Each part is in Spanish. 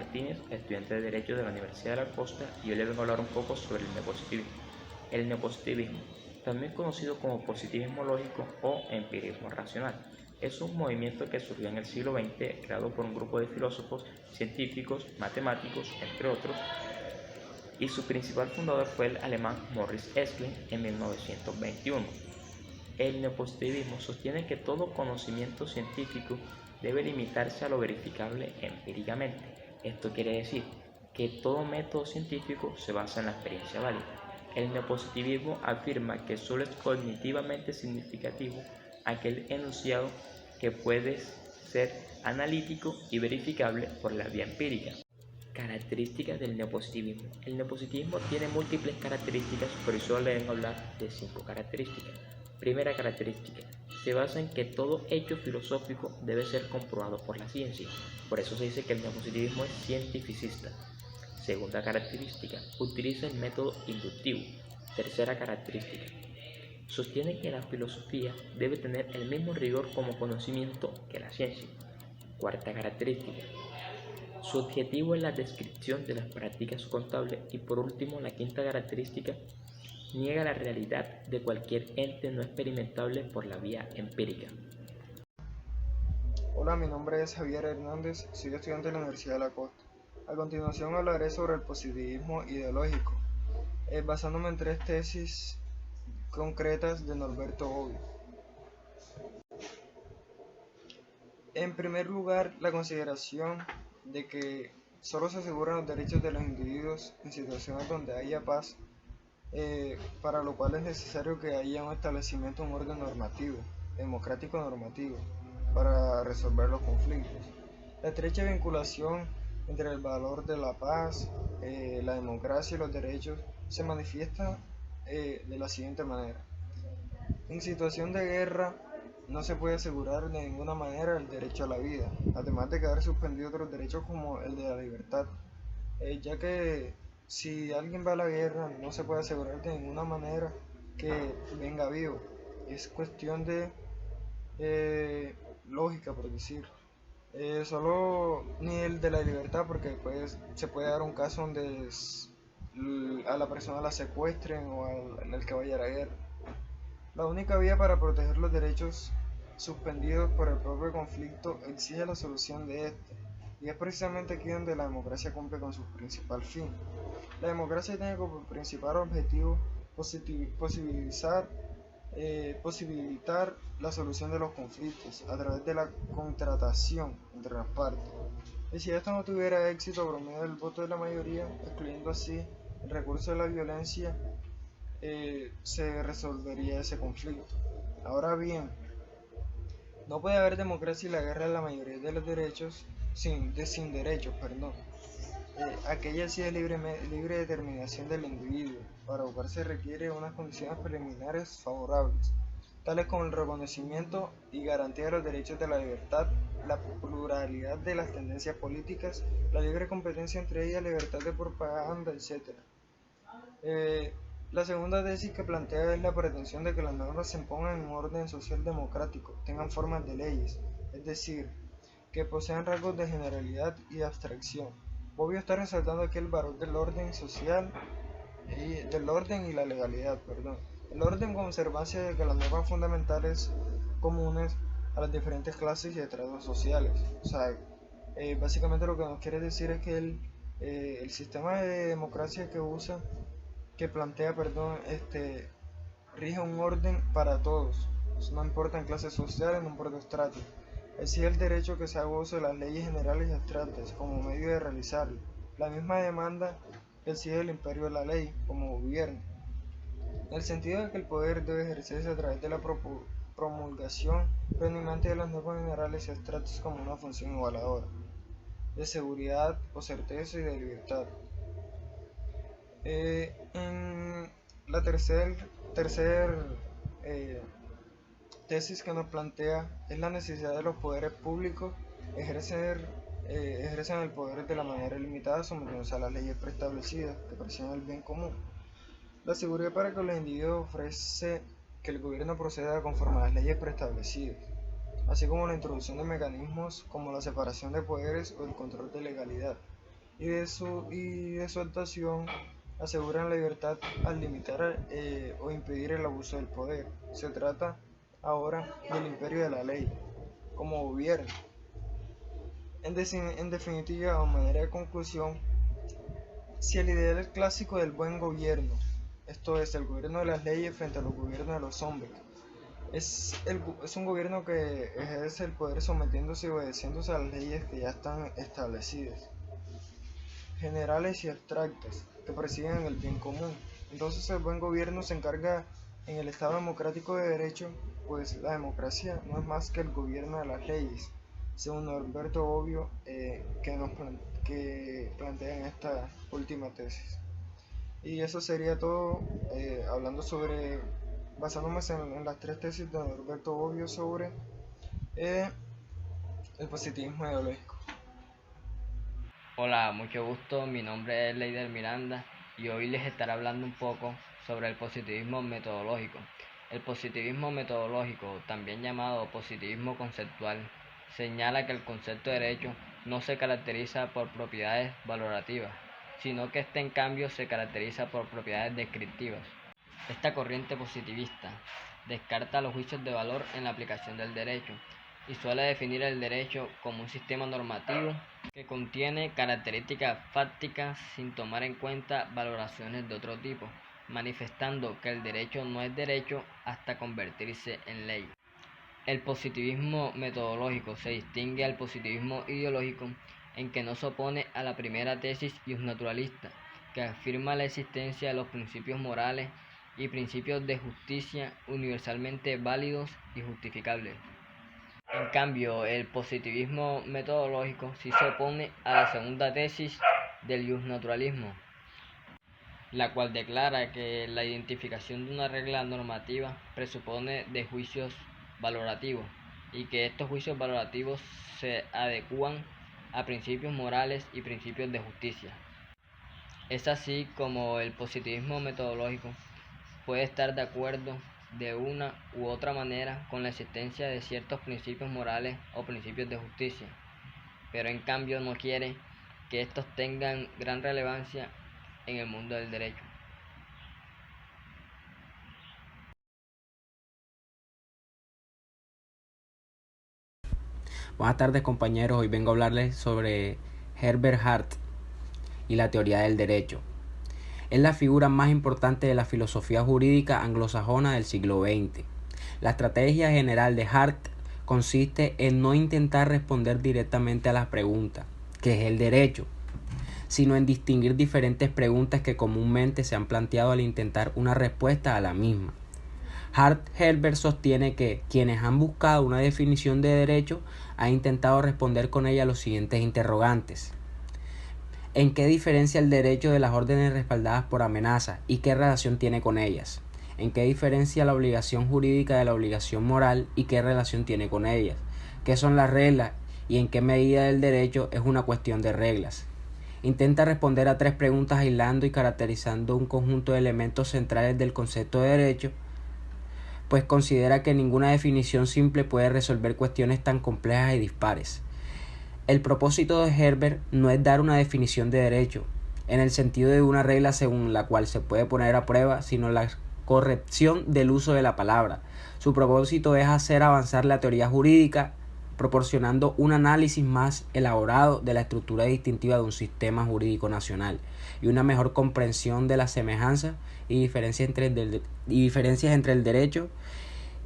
Martínez, estudiante de Derecho de la Universidad de la Costa, y hoy les vengo a hablar un poco sobre el neopositivismo. El neopositivismo, también conocido como positivismo lógico o empirismo racional, es un movimiento que surgió en el siglo XX creado por un grupo de filósofos, científicos, matemáticos, entre otros, y su principal fundador fue el alemán Maurice Esslin en 1921. El neopositivismo sostiene que todo conocimiento científico debe limitarse a lo verificable empíricamente. Esto quiere decir que todo método científico se basa en la experiencia válida. El neopositivismo afirma que solo es cognitivamente significativo aquel enunciado que puede ser analítico y verificable por la vía empírica. Características del neopositivismo. El neopositivismo tiene múltiples características, por eso le vengo a hablar de 5 características. Primera característica, se basa en que todo hecho filosófico debe ser comprobado por la ciencia. Por eso se dice que el neopositivismo es cientificista. Segunda característica, utiliza el método inductivo. Tercera característica, sostiene que la filosofía debe tener el mismo rigor como conocimiento que la ciencia. Cuarta característica, su objetivo es la descripción de las prácticas contables. Y por último, la quinta característica, niega la realidad de cualquier ente no experimentable por la vía empírica. Hola, mi nombre es Javier Hernández, soy estudiante de la Universidad de la Costa. A continuación hablaré sobre el positivismo ideológico, basándome en 3 tesis concretas de Norberto Bobbio. En primer lugar, la consideración de que solo se aseguran los derechos de los individuos en situaciones donde haya paz, para lo cual es necesario que haya un establecimiento de un orden normativo, democrático normativo, para resolver los conflictos. La estrecha vinculación entre el valor de la paz, la democracia y los derechos se manifiesta de la siguiente manera. En situación de guerra no se puede asegurar de ninguna manera el derecho a la vida, además de quedar suspendido otros derechos como el de la libertad, ya que si alguien va a la guerra no se puede asegurar de ninguna manera que venga vivo. Es cuestión de lógica, por decir. Solo ni el de la libertad, porque pues se puede dar un caso donde a la persona la secuestren o al que vaya a la guerra. La única vía para proteger los derechos suspendidos por el propio conflicto exige la solución de este, y es precisamente aquí donde la democracia cumple con su principal fin. La democracia tiene como principal objetivo posibilitar la solución de los conflictos a través de la contratación entre las partes. Y si esto no tuviera éxito por medio del voto de la mayoría, excluyendo así el recurso de la violencia, se resolvería ese conflicto. Ahora bien, no puede haber democracia y la guerra de la mayoría de los derechos sin derechos, perdón. Aquella sí es libre determinación del individuo. Para jugar se requiere unas condiciones preliminares favorables, tales como el reconocimiento y garantía de los derechos de la libertad, la pluralidad de las tendencias políticas, la libre competencia entre ellas, libertad de propaganda, etc. La segunda tesis que plantea es la pretensión de que las normas se impongan en un orden social democrático, tengan formas de leyes, es decir, que posean rasgos de generalidad y de abstracción. Bobbio está resaltando aquí el valor del orden social y la legalidad, perdón. El orden con observancia de que las normas fundamentales comunes a las diferentes clases y estratos sociales. O sea, básicamente lo que nos quiere decir es que el sistema de democracia que plantea, rige un orden para todos. No importa en clases sociales, no importa estratos. Exige el derecho que se haga uso de las leyes generales y abstractas como medio de realizarlo. La misma demanda que exige el imperio de la ley como gobierno. En el sentido de que el poder debe ejercerse a través de la promulgación predominante de las normas generales y abstractas como una función igualadora, de seguridad o certeza y de libertad. En la tercer tesis que nos plantea es la necesidad de los poderes públicos ejercen el poder de la manera limitada sometiéndose a las leyes preestablecidas que persiguen el bien común. La seguridad para que los individuos ofrece que el gobierno proceda conforme a las leyes preestablecidas, así como la introducción de mecanismos como la separación de poderes o el control de legalidad. y de su actuación aseguran la libertad al limitar o impedir el abuso del poder. Se trata ahora del imperio de la ley como gobierno. En definitiva, a manera de conclusión, si el ideal clásico del buen gobierno, esto es, el gobierno de las leyes frente a los gobiernos de los hombres, es un gobierno que ejerce el poder sometiéndose y obedeciéndose a las leyes que ya están establecidas, generales y abstractas, que persiguen el bien común. Entonces el buen gobierno se encarga en el Estado democrático de derecho, pues la democracia no es más que el gobierno de las leyes, según Norberto Bobbio, que plantea en esta última tesis. Y eso sería todo, basándonos en las tres tesis de Norberto Bobbio sobre eh, el positivismo ideológico. Hola, mucho gusto, mi nombre es Leider Miranda y hoy les estaré hablando un poco sobre el positivismo metodológico. El positivismo metodológico, también llamado positivismo conceptual, señala que el concepto de derecho no se caracteriza por propiedades valorativas, sino que en cambio se caracteriza por propiedades descriptivas. Esta corriente positivista descarta los juicios de valor en la aplicación del derecho y suele definir el derecho como un sistema normativo que contiene características fácticas sin tomar en cuenta valoraciones de otro tipo, manifestando que el derecho no es derecho hasta convertirse en ley. El positivismo metodológico se distingue al positivismo ideológico en que no se opone a la primera tesis naturalista, que afirma la existencia de los principios morales y principios de justicia universalmente válidos y justificables. En cambio, el positivismo metodológico sí se opone a la segunda tesis del justnaturalismo, la cual declara que la identificación de una regla normativa presupone de juicios valorativos y que estos juicios valorativos se adecúan a principios morales y principios de justicia. Es así como el positivismo metodológico puede estar de acuerdo de una u otra manera con la existencia de ciertos principios morales o principios de justicia, pero en cambio no quiere que estos tengan gran relevancia en el mundo del derecho. Buenas tardes compañeros, hoy vengo a hablarles sobre Herbert Hart y la teoría del derecho. Es la figura más importante de la filosofía jurídica anglosajona del siglo XX. La estrategia general de Hart consiste en no intentar responder directamente a las preguntas, ¿qué es el derecho?, sino en distinguir diferentes preguntas que comúnmente se han planteado al intentar una respuesta a la misma. Herbert sostiene que quienes han buscado una definición de derecho han intentado responder con ella los siguientes interrogantes. ¿En qué diferencia el derecho de las órdenes respaldadas por amenaza y qué relación tiene con ellas? ¿En qué diferencia la obligación jurídica de la obligación moral y qué relación tiene con ellas? ¿Qué son las reglas y en qué medida el derecho es una cuestión de reglas? Intenta responder a tres preguntas aislando y caracterizando un conjunto de elementos centrales del concepto de derecho, pues considera que ninguna definición simple puede resolver cuestiones tan complejas y dispares. El propósito de Herbert no es dar una definición de derecho, en el sentido de una regla según la cual se puede poner a prueba, sino la corrección del uso de la palabra. Su propósito es hacer avanzar la teoría jurídica, proporcionando un análisis más elaborado de la estructura distintiva de un sistema jurídico nacional y una mejor comprensión de las semejanzas y diferencias entre el derecho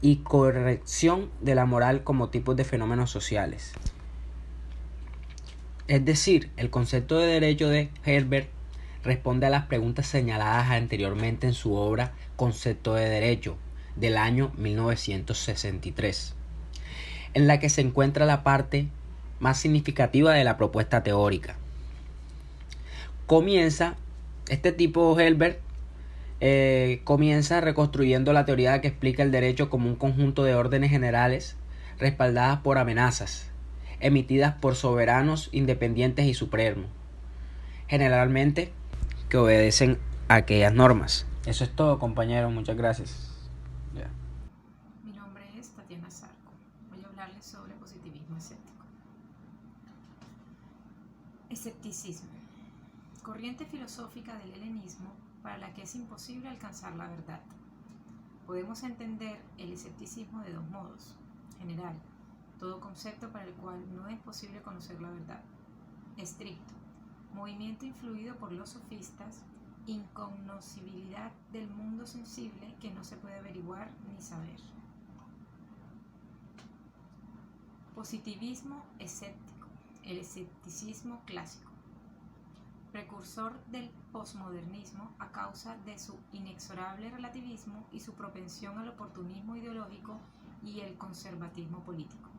y corrección de la moral como tipos de fenómenos sociales. Es decir, el concepto de derecho de Herbert responde a las preguntas señaladas anteriormente en su obra Concepto de Derecho, del año 1963, en la que se encuentra la parte más significativa de la propuesta teórica. Este tipo Herbert comienza reconstruyendo la teoría que explica el derecho como un conjunto de órdenes generales respaldadas por amenazas, emitidas por soberanos independientes y supremos, generalmente que obedecen a aquellas normas. Eso es todo, compañeros, muchas gracias. Yeah. Mi nombre es Tatiana Zarco. Voy a hablarles sobre positivismo escéptico. Escepticismo. corriente filosófica del helenismo para la que es imposible alcanzar la verdad. Podemos entender el escepticismo de dos modos. General, todo concepto para el cual no es posible conocer la verdad. Estricto, movimiento influido por los sofistas, incognoscibilidad del mundo sensible que no se puede averiguar ni saber. Positivismo escéptico, el escepticismo clásico, precursor del posmodernismo a causa de su inexorable relativismo y su propensión al oportunismo ideológico y el conservatismo político.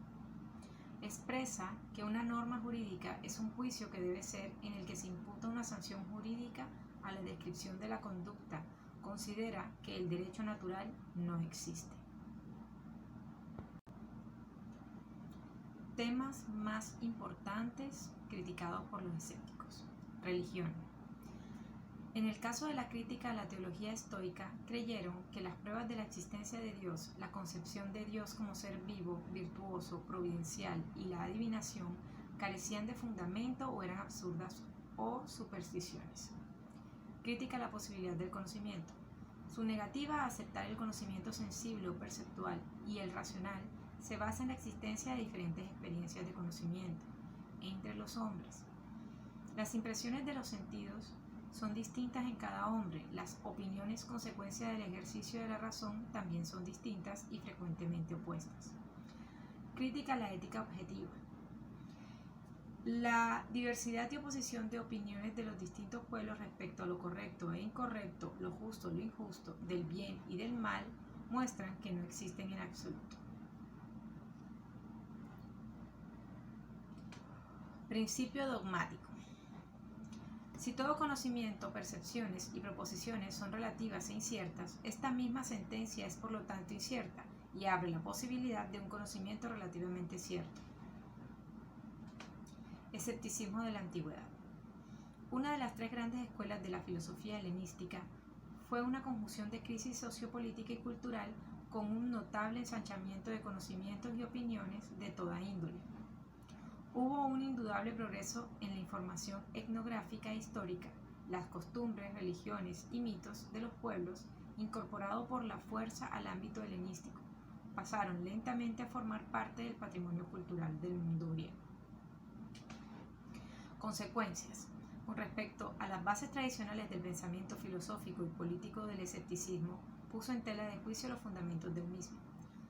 Expresa que una norma jurídica es un juicio que debe ser en el que se imputa una sanción jurídica a la descripción de la conducta. Considera que el derecho natural no existe. Temas más importantes criticados por los escépticos. Religión. En el caso de la crítica a la teología estoica, creyeron que las pruebas de la existencia de Dios, la concepción de Dios como ser vivo, virtuoso, providencial y la adivinación carecían de fundamento o eran absurdas o supersticiones. Crítica a la posibilidad del conocimiento. Su negativa a aceptar el conocimiento sensible o perceptual y el racional se basa en la existencia de diferentes experiencias de conocimiento entre los hombres. Las impresiones de los sentidos son distintas en cada hombre. Las opiniones consecuencia del ejercicio de la razón también son distintas y frecuentemente opuestas. Crítica a la ética objetiva. La diversidad y oposición de opiniones de los distintos pueblos respecto a lo correcto e incorrecto, lo justo, lo injusto, del bien y del mal, muestran que no existen en absoluto. Principio dogmático. Si todo conocimiento, percepciones y proposiciones son relativas e inciertas, esta misma sentencia es por lo tanto incierta y abre la posibilidad de un conocimiento relativamente cierto. Escepticismo de la antigüedad. Una de las tres grandes escuelas de la filosofía helenística fue una conjunción de crisis sociopolítica y cultural con un notable ensanchamiento de conocimientos y opiniones de toda índole. Hubo un indudable progreso en la información etnográfica e histórica, las costumbres, religiones y mitos de los pueblos, incorporado por la fuerza al ámbito helenístico, pasaron lentamente a formar parte del patrimonio cultural del mundo griego. Consecuencias. Con respecto a las bases tradicionales del pensamiento filosófico y político del escepticismo, puso en tela de juicio los fundamentos del mismo.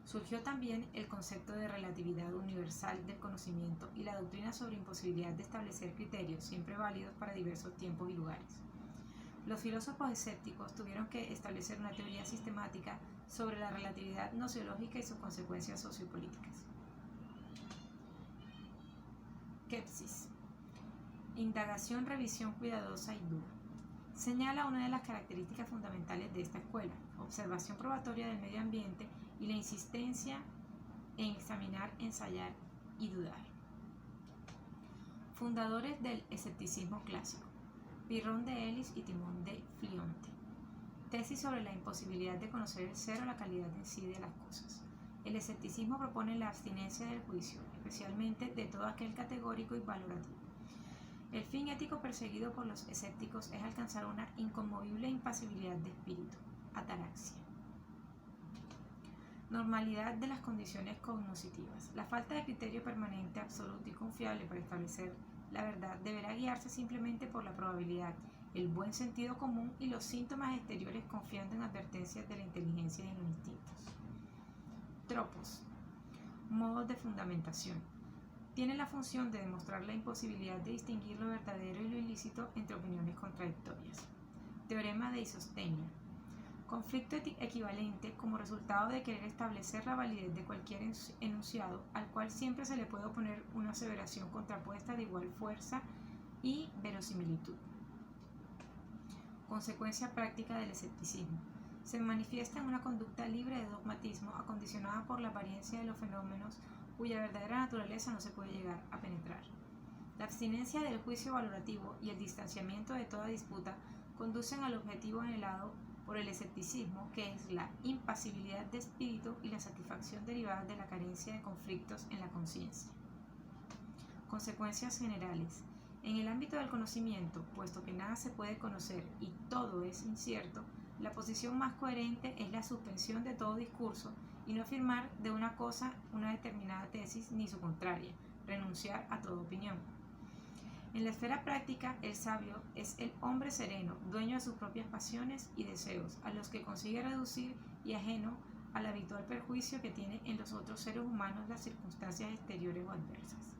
Surgió también el concepto de relatividad universal del conocimiento y la doctrina sobre imposibilidad de establecer criterios siempre válidos para diversos tiempos y lugares. Los filósofos escépticos tuvieron que establecer una teoría sistemática sobre la relatividad gnoseológica y sus consecuencias sociopolíticas. Skepsis. Indagación, revisión cuidadosa y dura. Señala una de las características fundamentales de esta escuela: observación probatoria del medio ambiente y la insistencia en examinar, ensayar y dudar. Fundadores del escepticismo clásico: Pirrón de Elis y Timón de Flionte. Tesis sobre la imposibilidad de conocer el ser o la calidad en sí de las cosas. El escepticismo propone la abstinencia del juicio, especialmente de todo aquel categórico y valorativo. El fin ético perseguido por los escépticos es alcanzar una inconmovible impasibilidad de espíritu, ataraxia. Normalidad de las condiciones cognoscitivas. La falta de criterio permanente, absoluto y confiable para establecer la verdad deberá guiarse simplemente por la probabilidad, el buen sentido común y los síntomas exteriores, confiando en advertencias de la inteligencia y en los instintos. Tropos. Modos de fundamentación. Tiene la función de demostrar la imposibilidad de distinguir lo verdadero y lo ilícito entre opiniones contradictorias. Teorema de Isostenia. Conflicto equivalente como resultado de querer establecer la validez de cualquier enunciado, al cual siempre se le puede oponer una aseveración contrapuesta de igual fuerza y verosimilitud. Consecuencia práctica del escepticismo. Se manifiesta en una conducta libre de dogmatismo, acondicionada por la apariencia de los fenómenos cuya verdadera naturaleza no se puede llegar a penetrar. La abstinencia del juicio valorativo y el distanciamiento de toda disputa conducen al objetivo anhelado por el escepticismo, que es la impasibilidad de espíritu y la satisfacción derivada de la carencia de conflictos en la conciencia. Consecuencias generales. En el ámbito del conocimiento, puesto que nada se puede conocer y todo es incierto, la posición más coherente es la suspensión de todo discurso y no afirmar de una cosa una determinada tesis ni su contraria, renunciar a toda opinión. En la esfera práctica, el sabio es el hombre sereno, dueño de sus propias pasiones y deseos, a los que consigue reducir y ajeno al habitual perjuicio que tiene en los otros seres humanos las circunstancias exteriores o adversas.